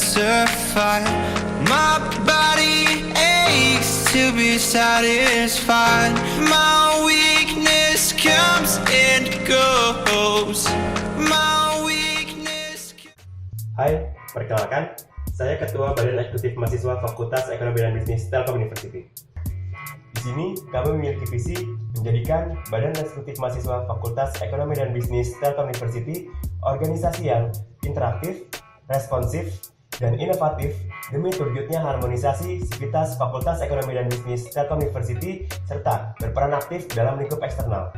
pacified. My body aches to be satisfied. My weakness comes and goes. My weakness. Hai, perkenalkan, saya Ketua Badan Eksekutif Mahasiswa Fakultas Ekonomi dan Bisnis Telkom University. Di sini kami memiliki visi menjadikan Badan Eksekutif Mahasiswa Fakultas Ekonomi dan Bisnis Telkom University organisasi yang interaktif, responsif, dan inovatif demi terwujudnya harmonisasi sivitas Fakultas Ekonomi dan Bisnis Telkom University serta berperan aktif dalam lingkup eksternal.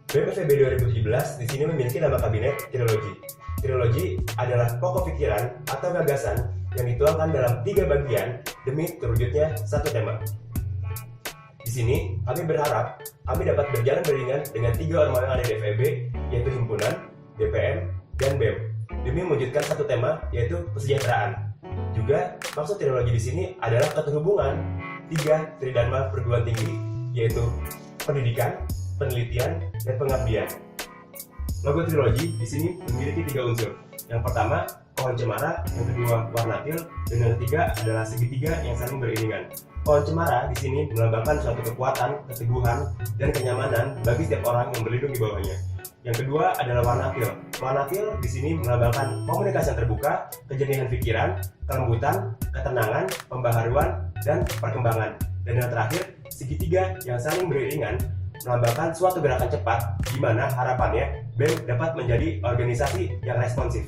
BEM-FEB 2017 di sini memiliki nama kabinet Trilogi. Trilogi adalah pokok pikiran atau gagasan yang dituangkan dalam 3 bagian demi terwujudnya satu tema. Di sini, kami berharap kami dapat berjalan beriringan dengan 3 ormas yang ada di FEB, yaitu Himpunan, DPM, dan BEM, demi mewujudkan satu tema, yaitu kesejahteraan. Juga, maksud trilogi di sini adalah keterhubungan 3 tridharma perguruan tinggi, yaitu pendidikan, penelitian, dan pengabdian. Logo trilogi di sini memiliki 3 unsur. Yang pertama, pohon cemara, yang kedua, warnatil, dan yang ketiga adalah segitiga yang saling beriringan. Pohon cemara di sini melambangkan suatu kekuatan, keteguhan, dan kenyamanan bagi setiap orang yang berlindung di bawahnya. Yang kedua adalah warnatil. Warnatil di sini melambangkan komunikasi yang terbuka, kejernihan pikiran, kelembutan, ketenangan, pembaharuan, dan perkembangan. Dan yang terakhir, segitiga yang saling beriringan melambangkan suatu gerakan cepat, di mana harapannya BEM dapat menjadi organisasi yang responsif.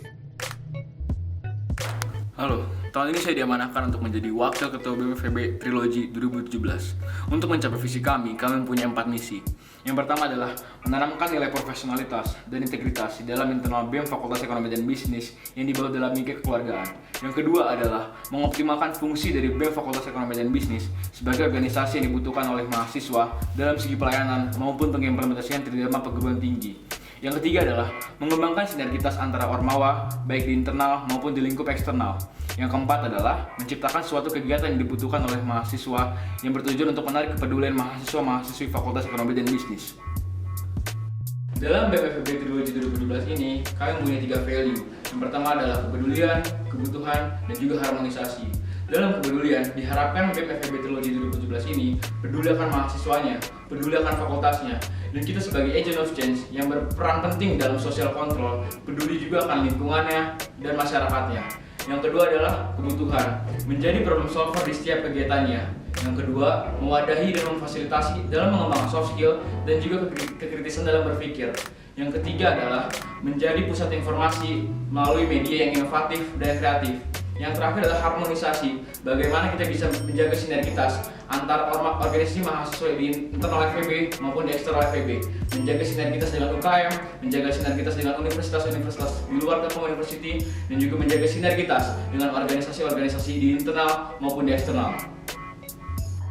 Halo, tahun ini saya diamanahkan untuk menjadi Wakil Ketua BEM-FEB Trilogi 2017. Untuk mencapai visi kami mempunyai 4 misi. Yang pertama adalah menanamkan nilai profesionalitas dan integritas di dalam internal BEM Fakultas Ekonomi dan Bisnis yang dibalut dalam lingkup kekeluargaan. Yang kedua adalah mengoptimalkan fungsi dari BEM Fakultas Ekonomi dan Bisnis sebagai organisasi yang dibutuhkan oleh mahasiswa dalam segi pelayanan maupun pengimplementasian tridharma perguruan tinggi. Yang ketiga adalah mengembangkan sinergitas antara ormawa, baik di internal maupun di lingkup eksternal. Yang keempat adalah menciptakan suatu kegiatan yang dibutuhkan oleh mahasiswa yang bertujuan untuk menarik kepedulian mahasiswa-mahasiswi Fakultas Ekonomi dan Bisnis. Dalam BEM-FEB Trilogi 2017 ini, kami mempunyai 3 value. Yang pertama adalah kepedulian, kebutuhan, dan juga harmonisasi. Dalam kepedulian, diharapkan BEM-FEB Trilogi 2017 ini peduli akan mahasiswanya, peduli akan fakultasnya, dan kita sebagai agent of change yang berperan penting dalam social control, peduli juga akan lingkungannya dan masyarakatnya. Yang kedua adalah kebutuhan, menjadi problem solver di setiap kegiatannya. Yang kedua, mewadahi dan memfasilitasi dalam mengembangkan soft skill dan juga kekritisan dalam berpikir. Yang ketiga adalah menjadi pusat informasi melalui media yang inovatif dan kreatif. Yang terakhir adalah harmonisasi, bagaimana kita bisa menjaga sinergitas antara organisasi mahasiswa di internal FEB maupun di eksternal FEB, menjaga sinergitas dengan UKM, menjaga sinergitas dengan universitas-universitas di luar Telkom University, dan juga menjaga sinergitas dengan organisasi-organisasi di internal maupun di eksternal.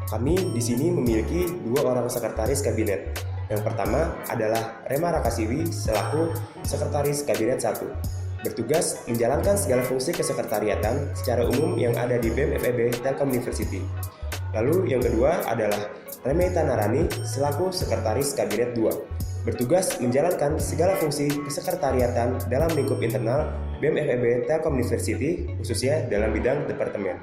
Kami di sini memiliki 2 orang sekretaris kabinet. Yang pertama adalah Rema Rakasiwi selaku Sekretaris Kabinet 1. Bertugas menjalankan segala fungsi kesekretariatan secara umum yang ada di BEM-FEB Telkom University. Lalu yang kedua adalah Remeta Narani selaku Sekretaris Kabinet 2. Bertugas menjalankan segala fungsi kesekretariatan dalam lingkup internal BEM-FEB Telkom University, khususnya dalam bidang departemen.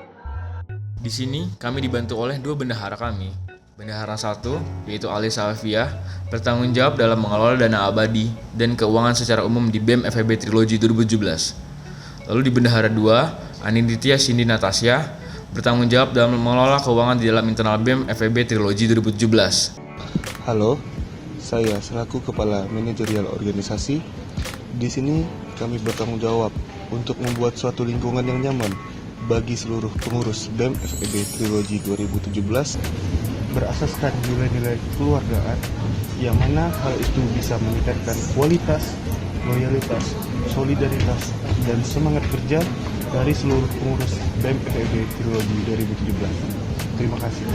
Di sini kami dibantu oleh 2 bendahara kami. Bendahara 1 yaitu Ali Salafiyah bertanggung jawab dalam mengelola dana abadi dan keuangan secara umum di BEM-FEB Trilogi 2017. Lalu di bendahara 2, Aninditya Cindy Natasha bertanggung jawab dalam mengelola keuangan di dalam internal BEM-FEB Trilogi 2017. Halo, saya selaku Kepala Manajerial Organisasi. Di sini kami bertanggung jawab untuk membuat suatu lingkungan yang nyaman bagi seluruh pengurus BEM-FEB Trilogi 2017 berasaskan nilai-nilai kekeluargaan yang mana hal itu bisa meningkatkan kualitas, loyalitas, solidaritas, dan semangat kerja dari seluruh pengurus BEM-FEB Trilogi 2017. Terima kasih.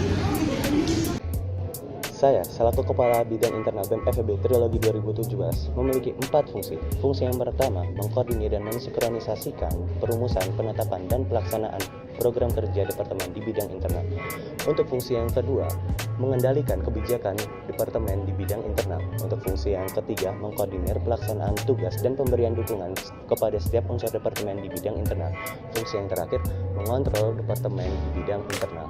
Saya, selaku Kepala Bidang Internal BEM FEB Trilogi 2017, memiliki 4 fungsi. Fungsi yang pertama, mengkoordinir dan mensinkronisasikan perumusan, penetapan, dan pelaksanaan program kerja Departemen di bidang internal. Untuk fungsi yang kedua, mengendalikan kebijakan Departemen di bidang internal. Untuk fungsi yang ketiga, mengkoordinir pelaksanaan tugas dan pemberian dukungan kepada setiap unsur Departemen di bidang internal. Fungsi yang terakhir, mengontrol Departemen di bidang internal.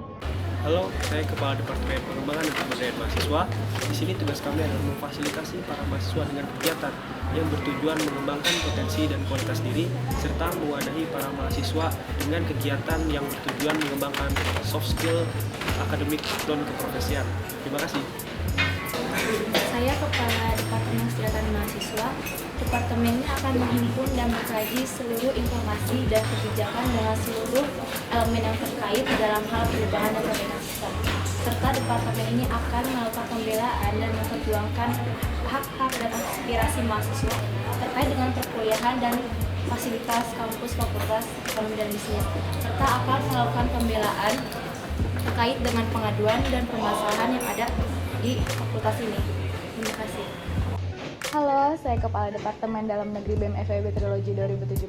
Halo, saya Kepala Departemen Pengembangan dan Pemberdayaan Mahasiswa. Di sini tugas kami adalah memfasilitasi para mahasiswa dengan kegiatan yang bertujuan mengembangkan potensi dan kualitas diri, serta mewadahi para mahasiswa dengan kegiatan yang bertujuan mengembangkan soft skill, akademik, dan keprofesian. Terima kasih. Saya Kepala Departemen Kesejahteraan Mahasiswa. Departemen ini akan menghimpun dan mengkaji seluruh informasi dan kebijakan dengan seluruh elemen yang terkait dalam hal perubahan dan perbaikan. Serta departemen ini akan melakukan pembelaan dan memperjuangkan hak-hak dan aspirasi mahasiswa terkait dengan perkuliahan dan fasilitas kampus Fakultas Ekonomi dan Bisnis, serta akan melakukan pembelaan terkait dengan pengaduan dan permasalahan yang ada di fakultas ini. Terima kasih. Halo, saya Kepala Departemen Dalam Negeri BEM FEB Trilogi 2017.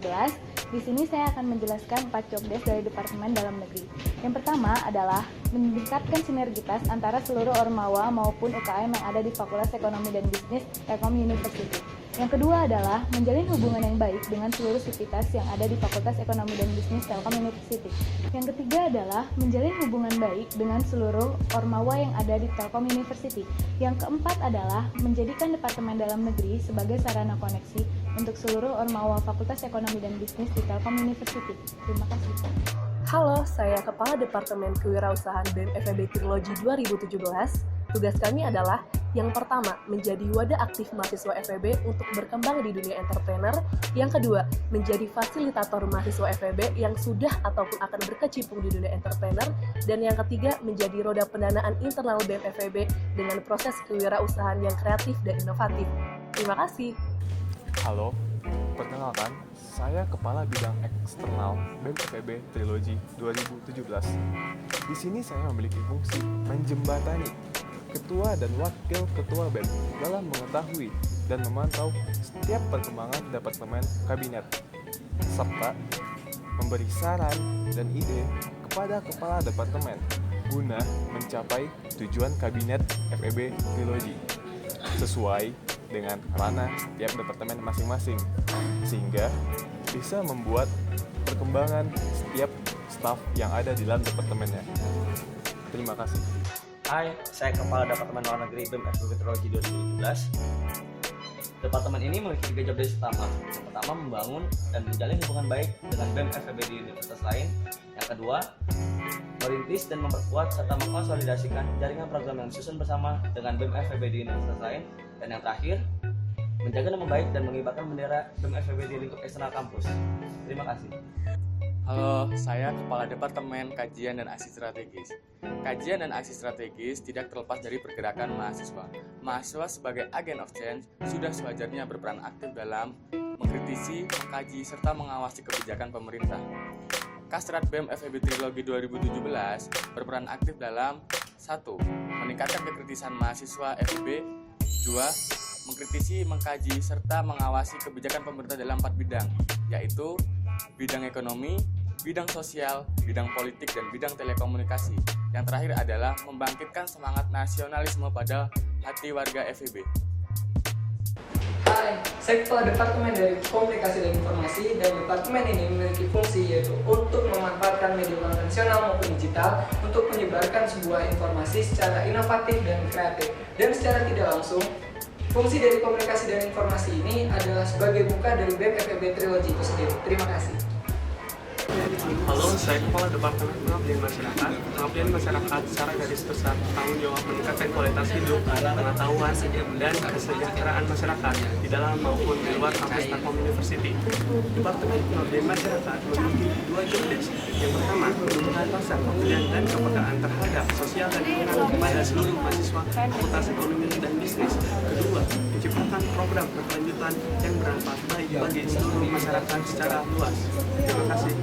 Di sini saya akan menjelaskan 4 job desk dari Departemen Dalam Negeri. Yang pertama adalah meningkatkan sinergitas antara seluruh ormawa maupun UKM yang ada di Fakultas Ekonomi dan Bisnis Telkom University. Yang kedua adalah menjalin hubungan yang baik dengan seluruh sivitas yang ada di Fakultas Ekonomi dan Bisnis Telkom University. Yang ketiga adalah menjalin hubungan baik dengan seluruh ormawa yang ada di Telkom University. Yang keempat adalah menjadikan Departemen Dalam Negeri sebagai sarana koneksi untuk seluruh ormawa Fakultas Ekonomi dan Bisnis di Telkom University. Terima kasih. Halo, saya Kepala Departemen Kewirausahaan BEM FEB Trilogi 2017. Tugas kami adalah yang pertama, menjadi wadah aktif mahasiswa FEB untuk berkembang di dunia entrepreneur. Yang kedua, menjadi fasilitator mahasiswa FEB yang sudah ataupun akan berkecimpung di dunia entrepreneur. Dan yang ketiga, menjadi roda pendanaan internal BEM FEB dengan proses kewirausahaan yang kreatif dan inovatif. Terima kasih. Halo, perkenalkan, saya Kepala Bidang Eksternal BEM FEB Trilogi 2017. Di sini saya memiliki fungsi menjembatani Ketua dan Wakil Ketua BEM dalam mengetahui dan memantau setiap perkembangan Departemen Kabinet, serta memberi saran dan ide kepada Kepala Departemen guna mencapai tujuan Kabinet FEB Trilogi sesuai dengan ranah setiap departemen masing-masing, sehingga bisa membuat perkembangan setiap staf yang ada di dalam departemennya. Terima kasih. Hai, saya Kepala Departemen Luar Negeri BEM FEB Trilogi 2017. Departemen ini memiliki 3 job desk utama. Yang pertama, membangun dan menjalin hubungan baik dengan BEM FEB di universitas lain. Yang kedua, merintis dan memperkuat serta mengkonsolidasikan jaringan program yang disusun bersama dengan BEM FEB di universitas lain. Dan yang terakhir, menjaga nama baik dan mengibarkan bendera BEM FEB di lingkup eksternal kampus. Terima kasih. Halo, saya Kepala Departemen Kajian dan Aksi Strategis. Kajian dan aksi strategis tidak terlepas dari pergerakan mahasiswa. Mahasiswa sebagai agen of change sudah sewajarnya berperan aktif dalam mengkritisi, mengkaji, serta mengawasi kebijakan pemerintah. Kasrat BEM FEB Trilogi 2017 berperan aktif dalam 1. Meningkatkan kekritisan mahasiswa FEB. 2. Mengkritisi, mengkaji, serta mengawasi kebijakan pemerintah dalam 4 bidang, yaitu bidang ekonomi, bidang sosial, bidang politik, dan bidang telekomunikasi. Yang terakhir adalah membangkitkan semangat nasionalisme pada hati warga FEB. Hai, saya Kepala Departemen dari Komunikasi dan Informasi, dan departemen ini memiliki fungsi yaitu untuk memanfaatkan media konvensional maupun digital untuk menyebarkan sebuah informasi secara inovatif dan kreatif. Dan secara tidak langsung, fungsi dari komunikasi dan informasi ini adalah sebagai buka dari BEM FEB Trilogi itu sendiri. Terima kasih. Halo, saya Kepala Departemen Pengabdian Masyarakat. Pengabdian masyarakat secara garis besar tanggung jawab meningkatkan kualitas hidup, pengetahuan, dan kesejahteraan masyarakat di dalam maupun di luar kampus Telkom University. Departemen Pengabdian Masyarakat memiliki 2 job desk. Yang pertama, menumbuhkan rasa kepedulian dan kepekaan terhadap sosial dan lingkungan kepada seluruh mahasiswa Fakultas Ekonomi dan Bisnis. Kedua, menciptakan program berkelanjutan yang bermanfaat baik bagi seluruh masyarakat secara luas. Terima kasih.